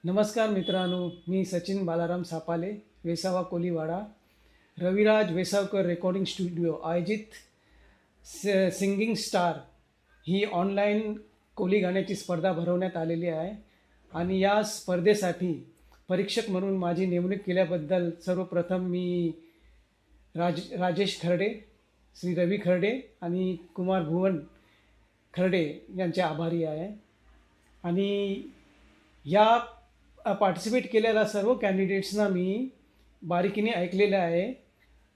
नमस्कार मित्रांनो, मी Sachin Balaram सापाले, वेसावा Koliwada. Raviraj वेसावकर recording studio आयोजित सिंगिंग स्टार ही ऑनलाईन कोली गाण्याची स्पर्धा भरवण्यात आलेली आहे. आणि या स्पर्धेसाठी परीक्षक म्हणून माझी नेमणूक केल्याबद्दल सर्वप्रथम मी राजेश खर्डे, श्री रवी खर्डे आणि कुमार भुवन खर्डे यांचे आभारी आहे. आणि या पार्टिसिपेट केलेल्या सर्व कॅन्डिडेट्सना मी बारीकीने ऐकलेलं आहे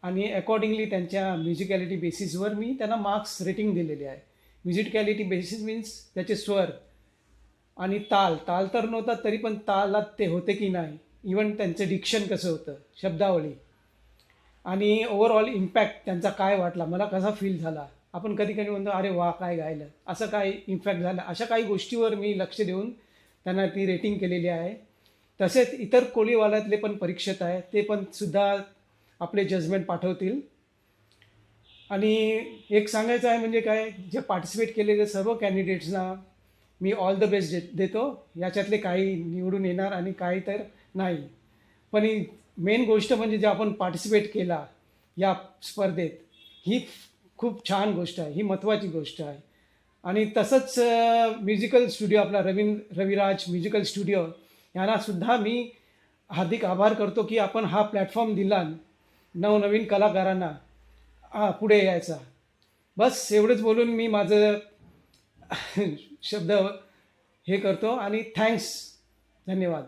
आणि अकॉर्डिंगली त्यांच्या म्युझिकॅलिटी बेसिसवर मी त्यांना मार्क्स रेटिंग दिलेले आहे. म्युझिकॅलिटी बेसिस मीन्स त्याचे स्वर आणि ताल तर नव्हता तरी पण तालात ते होते की नाही, इवन त्यांचं डिक्शन कसं होतं, शब्दावली आणि ओव्हरऑल इम्पॅक्ट त्यांचा काय वाटला, मला कसा फील झाला. आपण कधी कधी म्हणतो अरे वा काय गायलं, असं काय इम्पॅक्ट झालं, अशा काही गोष्टीवर मी लक्ष देऊन त्यांना ती रेटिंग केलेली आहे. तसेच इतर कोळीवाड्यातले पण परीक्षक आहे, ते पण सुद्धा आपले जजमेंट पाठवतील. आणि एक सांगायचं आहे म्हणजे काय, जे पार्टिसिपेट केलेले सर्व कॅन्डिडेट्सना मी ऑल द बेस्ट देतो. याच्यातले काही निवडून येणार आणि काही तर नाही. पण ही मेन गोष्ट म्हणजे जे आपण पार्टिसिपेट केला या स्पर्धेत, ही खूप छान गोष्ट आहे, ही महत्त्वाची गोष्ट आहे. आणि तसंच म्युझिकल स्टुडिओ आपला रविराज म्युझिकल स्टुडिओ यांनासुद्धा मी हार्दिक आभार करतो की आपण हा प्लॅटफॉर्म दिला नवनवीन कलाकारांना पुढे यायचा. बस एवढंच बोलून मी माझं शब्द हे करतो आणि थँक्स, धन्यवाद.